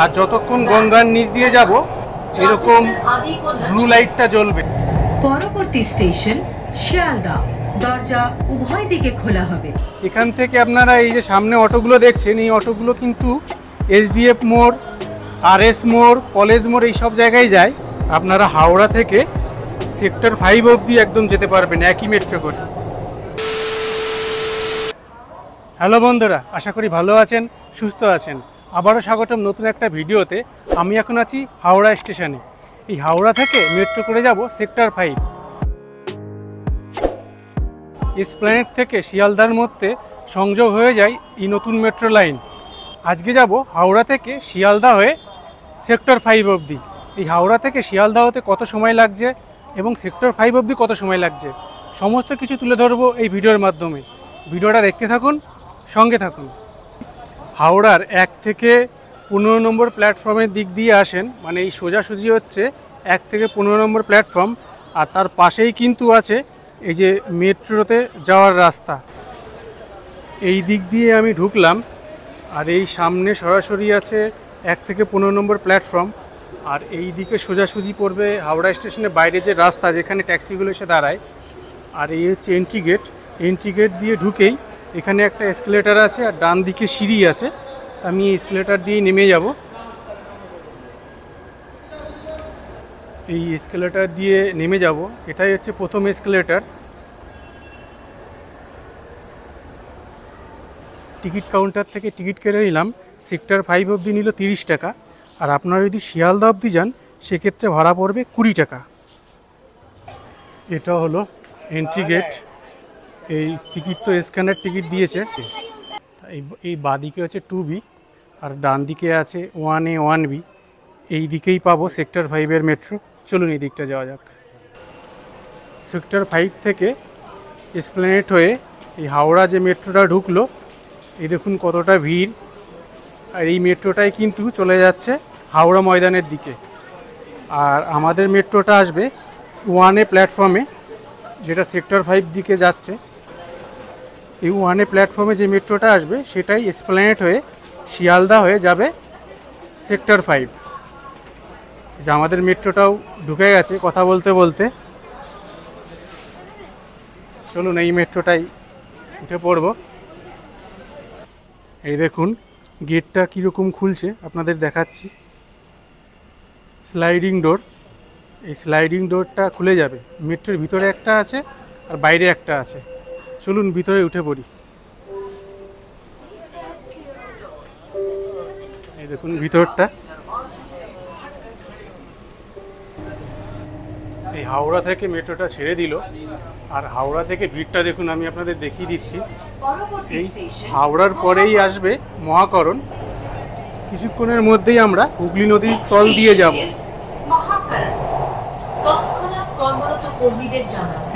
আর যতক্ষণ গঙ্গার নিচ দিয়ে যাব এরকম ব্লু লাইটটা জ্বলবে। পরবর্তী স্টেশন শিয়ালদা, দরজা উভয় দিকে খোলা হবে। এখান থেকে আপনারা এই যে সামনে অটোগুলো দেখছেন, এই অটোগুলো কিন্তু এসডিএফ মোড়, আরএস মোড়, কলেজ মোড় এই সব জায়গায় যায়। আপনারা হাওড়া থেকে সেক্টর 5 অবধি একদম যেতে পারবেন একই মেট্রো করে। হ্যালো বন্ধুরা, আশা করি ভালো আছেন, সুস্থ আছেন। আবারও স্বাগতম নতুন একটা ভিডিওতে। আমি এখন আছি হাওড়া স্টেশনে। এই হাওড়া থেকে মেট্রো করে যাব সেক্টর 5। এসপ্ল্যানেড থেকে শিয়ালদার মধ্যে সংযোগ হয়ে যায় এই নতুন মেট্রো লাইন। আজকে যাব হাওড়া থেকে শিয়ালদা হয়ে সেক্টর 5 অবধি। এই হাওড়া থেকে শিয়ালদা হতে কত সময় লাগছে এবং সেক্টর 5 অবধি কত সময় লাগছে সমস্ত কিছু তুলে ধরবো এই ভিডিওর মাধ্যমে। ভিডিওটা দেখতে থাকুন, সঙ্গে থাকুন। হাওড়ার 1 থেকে 15 নম্বর প্ল্যাটফর্মের দিক দিয়ে আসেন, মানে এই সোজাসুজি হচ্ছে 1 থেকে 15 নম্বর প্ল্যাটফর্ম। আর তার পাশেই কিন্তু আছে এই যে মেট্রোতে যাওয়ার রাস্তা। এই দিক দিয়ে আমি ঢুকলাম, আর এই সামনে সরাসরি আছে 1 থেকে 15 নম্বর প্ল্যাটফর্ম। আর এই দিকে সোজাসুজি পড়বে হাওড়া স্টেশনের বাইরে যে রাস্তা, যেখানে ট্যাক্সিগুলো এসে দাঁড়ায়। আর এই হচ্ছে এন্ট্রি গেট। এন্ট্রি গেট দিয়ে ঢুকেই এখানে একটা এসকেলেটার আছে, আর ডান দিকে সিঁড়ি আছে। আমি এই এসকেলেটার দিয়ে নেমে যাব। এই এসকেলেটার দিয়ে নেমে যাব, এটাই হচ্ছে প্রথম এসকেলেটার। টিকিট কাউন্টার থেকে টিকিট কেটে নিলাম। সেক্টর 5 অবধি নিল 30 টাকা, আর আপনারা যদি শিয়ালদা অবধি যান সেক্ষেত্রে ভাড়া পড়বে 20 টাকা। এটা হলো এন্ট্রি গেট। এই টিকিট তো স্ক্যানার টিকিট দিয়েছে। এই বাঁদিকে হচ্ছে 2B, আর ডান দিকে আছে 1A 1B। এই দিকেই পাবো সেক্টর 5-এর মেট্রো। চলুন এই দিকটা যাওয়া যাক। সেক্টর 5 থেকে এসপ্ল্যানেড হয়ে এই হাওড়া যে মেট্রোটা ঢুকলো, এই দেখুন কতটা ভিড়। আর এই মেট্রোটাই কিন্তু চলে যাচ্ছে হাওড়া ময়দানের দিকে। আর আমাদের মেট্রোটা আসবে 1A প্ল্যাটফর্মে, যেটা সেক্টর 5 দিকে যাচ্ছে। এই 1A প্ল্যাটফর্মে যে মেট্রোটা আসবে সেটাই এসপ্ল্যানেড হয়ে শিয়ালদা হয়ে যাবে সেক্টর 5। যে আমাদের মেট্রোটাও ঢুকে গেছে কথা বলতে বলতে। চলুন এই মেট্রোটাই উঠে পড়ব। এই দেখুন গেটটা কীরকম খুলছে আপনাদের দেখাচ্ছি। Sliding door. এই স্লাইডিং ডোরটা খুলে যাবে। মেট্রোর ভিতরে একটা আছে আর বাইরে একটা আছে। চলুন ভিতরে উঠে পড়ি। এই দেখুন ভিতরটা। এই হাওড়া থেকে মেট্রোটা ছেড়ে দিল, আর হাওড়া থেকে ভিড়টা দেখুন, আমি আপনাদের দেখিয়ে দিচ্ছি। এই হাওড়ার পরেই আসবে মহাকরণ। কিছুক্ষণের মধ্যেই আমরা হুগলি নদীর তল দিয়ে যাব।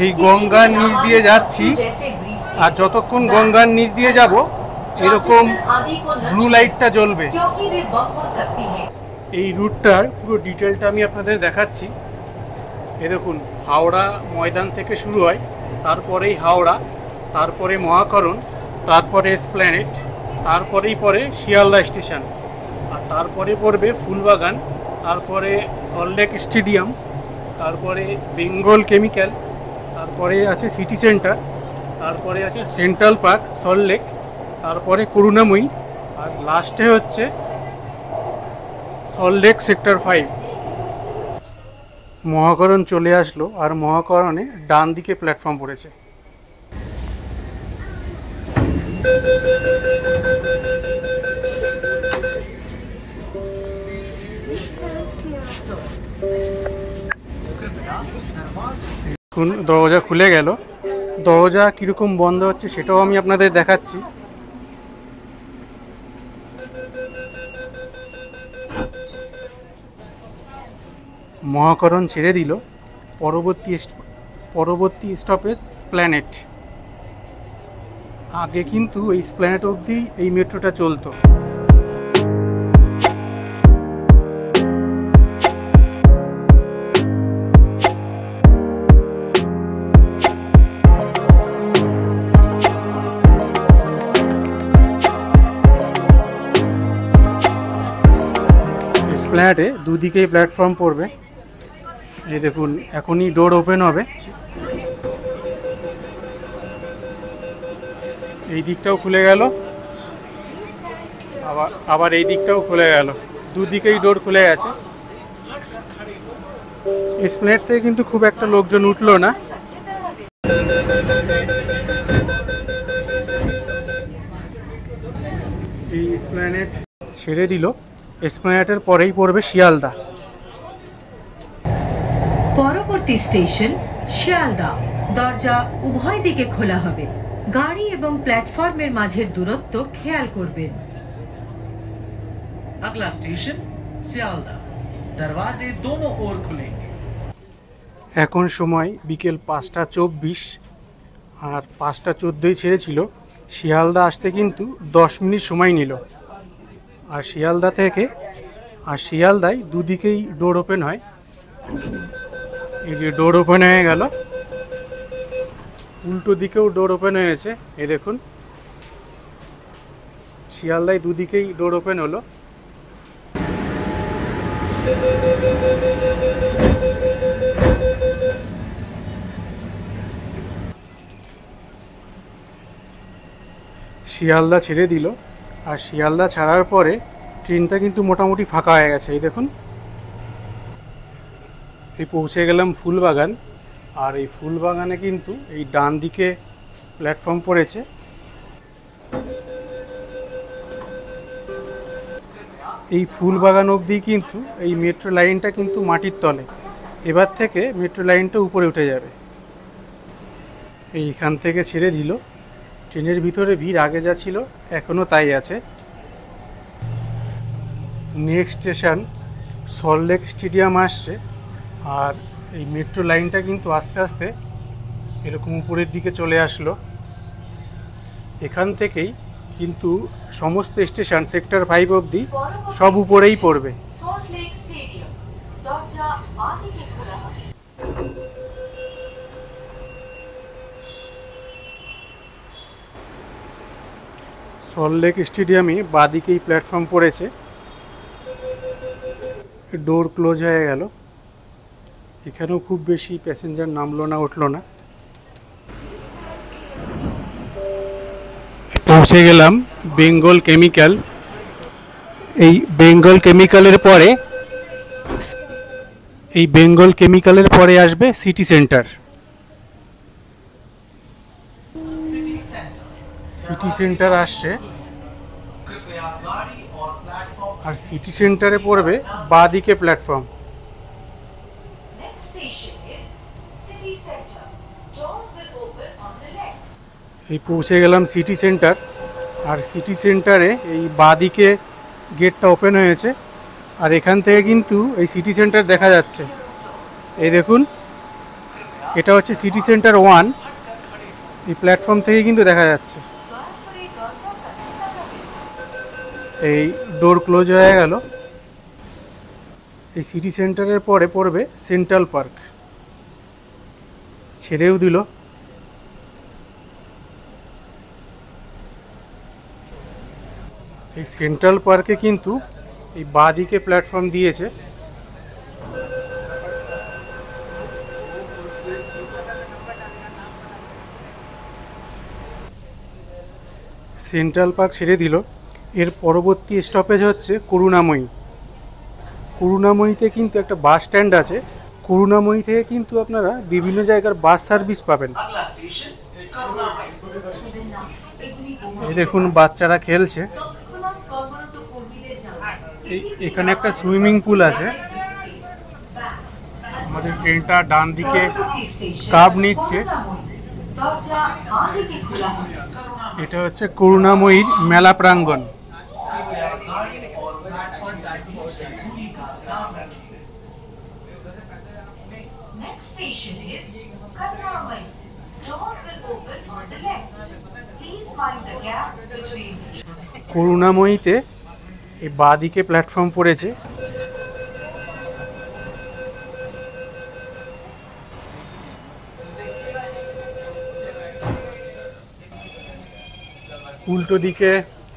এই গঙ্গার নিচ দিয়ে যাচ্ছি, আর যতক্ষণ গঙ্গার নিচ দিয়ে যাব এরকম ব্লু লাইটটা জ্বলবে। এই রুটটার পুরো ডিটেলটা আমি আপনাদের দেখাচ্ছি। এই দেখুন হাওড়া ময়দান থেকে শুরু হয়, তারপরেই হাওড়া, তারপরে মহাকরণ, তারপরে এসপ্ল্যানেড, তারপরেই পরে শিয়ালদা স্টেশন, আর তারপরে পড়বে ফুলবাগান, তারপরে সল্টলেক স্টেডিয়াম, তারপরে বেঙ্গল কেমিক্যাল, তারপরে আছে সিটি সেন্টার, তারপরে আছে সেন্ট্রাল পার্ক সল্টলেক, তারপরে করুণাময়ী, আর লাস্টে হচ্ছে সল্টলেক সেক্টর 5। মহাকরণ চলে আসলো, আর মহাকরণে ডান দিকে প্ল্যাটফর্ম পড়েছে। দরজা খুলে গেল। দরজা কীরকম বন্ধ হচ্ছে সেটাও আমি আপনাদের দেখাচ্ছি। মহাকরণ ছেড়ে দিল। পরবর্তী স্টপেজ এসপ্ল্যানেড। আগে কিন্তু এই এসপ্ল্যানেড অবধি এই মেট্রোটা চলতো। এসপ্ল্যানেডে দুদিকেই প্ল্যাটফর্ম পড়বে। এই দেখুন এখনই ডোর ওপেন হবে। এই দিকটাও খুলে গেল, আবার এই দিকটাও খুলে গেল, দুদিকেই ডোর খুলে গেছে। এসপ্ল্যানেড থেকে কিন্তু খুব একটা লোকজন উঠলো না। এই এসপ্ল্যানেড ছেড়ে দিল, এসপ্ল্যানেডের পরেই পড়বে শিয়ালদা। পরবর্তী স্টেশন শিয়ালদা, দরজা উভয় দিকে খোলা হবে। গাড়ি এবং প্ল্যাটফর্মের মাঝের দূরত্ব খেয়াল করবেন। अगला स्टेशन सियालदा, दरवाजे दोनों ओर खुलेंगे। এখন সময় বিকেল 5:24 আর 5:14 ছেড়েছিল। শিয়ালদা আসতে কিন্তু 10 মিনিট সময় নিল। আর শিয়ালদায় দুদিকেই ডোর ওপেন হয়। এই যে ডোর ওপেন হয়ে গেল, উল্টো দিকেও ডোর ওপেন হয়েছে। এই দেখুন শিয়ালদায় দুদিকেই ডোর ওপেন হলো। শিয়ালদা ছেড়ে দিল, আর শিয়ালদা ছাড়ার পরে ট্রেনটা কিন্তু মোটামুটি ফাঁকা হয়ে গেছে। এই দেখুন এই পৌঁছে গেলাম ফুলবাগান। আর এই ফুলবাগানে কিন্তু এই ডান দিকে প্ল্যাটফর্ম পড়েছে। এই ফুলবাগান অবধি কিন্তু এই মেট্রো লাইনটা কিন্তু মাটির তলে, এবার থেকে মেট্রো লাইনটা উপরে উঠে যাবে। এইখান থেকে ছেড়ে দিল। ট্রেনের ভিতরে ভিড় আগে যা ছিল এখনও তাই আছে। নেক্সট স্টেশন সল্টলেক স্টেডিয়াম আসছে। আর এই মেট্রো লাইনটা কিন্তু আস্তে আস্তে এরকম উপরের দিকে চলে আসলো। এখান থেকেই কিন্তু সমস্ত স্টেশন সেক্টর 5 অবধি সব উপরেই পড়বে। সল্টলেক স্টেডিয়াম, দরজা বাঁ দিকে খোলা হবে। সল্টলেক স্টেডিয়ামে বাঁদিকেই প্ল্যাটফর্ম পড়েছে। ডোর ক্লোজ হয়ে গেল। এখানেও খুব বেশি প্যাসেঞ্জার নামলো না, উঠলো না। পৌঁছে গেলাম বেঙ্গল কেমিক্যাল। এই বেঙ্গল কেমিক্যালের পরে আসবে সিটি সেন্টার। সিটি সেন্টার আসছে, আর সিটি সেন্টারে পড়বে বাঁ দিকে প্ল্যাটফর্ম। এই পৌঁছে গেলাম সিটি সেন্টার। আর সিটি সেন্টারে এই বাঁ দিকে গেটটা ওপেন হয়েছে। আর এখান থেকে কিন্তু এই সিটি সেন্টার দেখা যাচ্ছে। এই দেখুন এটা হচ্ছে সিটি সেন্টার 1। এই প্ল্যাটফর্ম থেকে কিন্তু দেখা যাচ্ছে। এই ডোর ক্লোজ হয়ে গেল। এই সিটি সেন্টারের পরে পড়বে সেন্ট্রাল পার্ক। ছেড়েও দিল। এই সেন্ট্রাল পার্কে কিন্তু এই বাঁ দিকে প্ল্যাটফর্ম দিয়েছে। সেন্ট্রাল পার্ক ছেড়ে দিল। এর পরবর্তী স্টপেজ হচ্ছে করুণাময়ী। করুণাময়ীতে কিন্তু একটা বাস স্ট্যান্ড আছে। করুণাময়ী থেকে কিন্তু আপনারা বিভিন্ন জায়গার বাস সার্ভিস পাবেন। এই দেখুন বাচ্চারা খেলছে। এখানে একটা সুইমিং পুল আছে। আমাদের ট্রেনটা ডান দিকে কার্ভ নিচ্ছে। এটা হচ্ছে করুণাময়ীর মেলা প্রাঙ্গণ। করুণাময়ীতে এই বাঁ দিকে প্ল্যাটফর্ম পড়েছে। উল্টো দিকে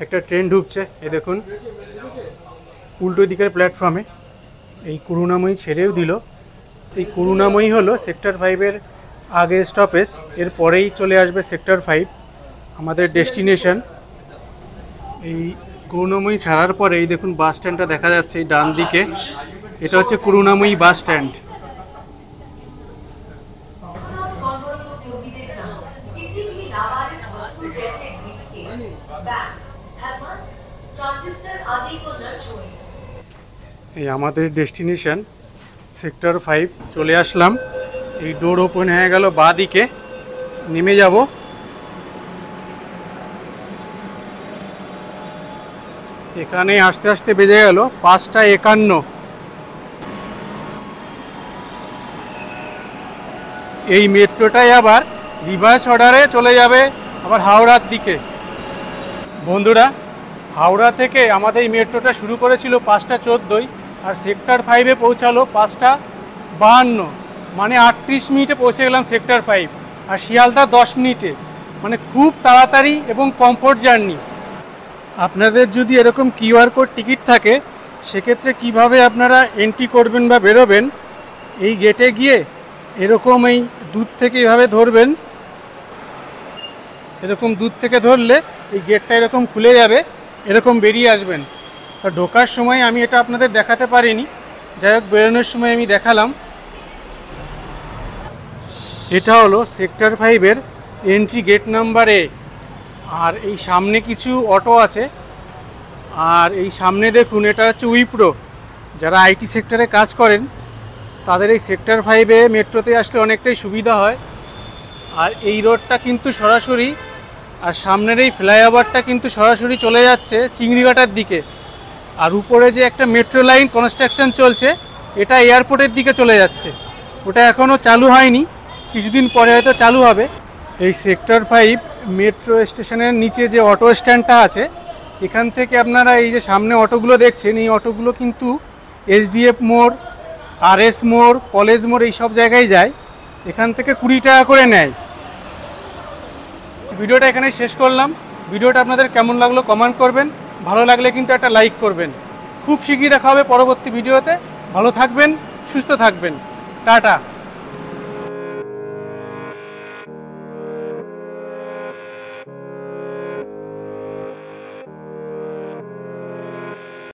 একটা ট্রেন ঢুকছে। এই দেখুন উল্টো দিকের প্ল্যাটফর্মে এই করুণাময়ী ছেড়েও দিল। এই করুণাময়ী হলো সেক্টর 5-এর আগে স্টপেজ, এর পরেই চলে আসবে সেক্টর 5 আমাদের ডেস্টিনেশন। এই করুণাময়ী ছাড়ার পরে এই দেখুন বাস স্ট্যান্ডটা দেখা যাচ্ছে এই ডান দিকে, এটা হচ্ছে করুণাময়ী বাস স্ট্যান্ড। এই আমাদের ডেস্টিনেশন সেক্টর 5 চলে আসলাম। এই ডোর ওপেন হয়ে গেল, বাঁ দিকে নেমে যাব। এখানে আস্তে আস্তে বেজে গেল 5:51। এই মেট্রোটাই আবার রিভার্স অর্ডারে চলে যাবে আবার হাওড়ার দিকে। বন্ধুরা, হাওড়া থেকে আমাদের এই মেট্রোটা শুরু করেছিল 5:14, আর সেক্টর 5-এ পৌঁছালো 5:52, মানে 38 মিনিটে পৌঁছে গেলাম সেক্টর 5। আর শিয়ালদা 10 মিনিটে, মানে খুব তাড়াতাড়ি এবং কমফোর্ট জার্নি। আপনাদের যদি এরকম কিউআর কোড টিকিট থাকে, সেক্ষেত্রে কিভাবে আপনারা এন্ট্রি করবেন বা বেরোবেন, এই গেটে গিয়ে এরকম এই দূর থেকে এভাবে ধরবেন, এরকম দূর থেকে ধরলে এই গেটটা এরকম খুলে যাবে, এরকম বেরিয়ে আসবেন। তা ঢোকার সময় আমি এটা আপনাদের দেখাতে পারিনি, যাই হোক বেরোনোর সময় আমি দেখালাম। এটা হলো সেক্টর 5-এর এন্ট্রি গেট নাম্বার এ। আর এই সামনে কিছু অটো আছে, আর এই সামনে দেখুন এটা হচ্ছে উইপ্রো। যারা আইটি সেক্টরে কাজ করেন তাদের এই সেক্টর 5-এ মেট্রোতে আসলে অনেকটাই সুবিধা হয়। আর এই রোডটা কিন্তু সরাসরি, আর সামনের এই ফ্লাইওভারটা কিন্তু সরাসরি চলে যাচ্ছে চিংড়িঘাটার দিকে। আর উপরে যে একটা মেট্রো লাইন কনস্ট্রাকশন চলছে, এটা এয়ারপোর্টের দিকে চলে যাচ্ছে। ওটা এখনও চালু হয়নি, কিছুদিন পরে হয়তো চালু হবে। এই সেক্টর 5 মেট্রো স্টেশনের নিচে যে অটো স্ট্যান্ডটা আছে, এখান থেকে আপনারা এই যে সামনে অটোগুলো দেখছেন, এই অটোগুলো কিন্তু এসডিএফ মোড়, আরএস মোড়, কলেজ মোড় এই সব জায়গায় যায়। এখান থেকে 20 টাকা করে নেয়। ভিডিওটা এখানে শেষ করলাম। ভিডিওটা আপনাদের কেমন লাগলো কমেন্ট করবেন, ভালো লাগলে কিন্তু একটা লাইক করবেন। খুব শীঘ্রই দেখা হবে পরবর্তী ভিডিওতে। ভালো থাকবেন, সুস্থ থাকবেন, টাটা।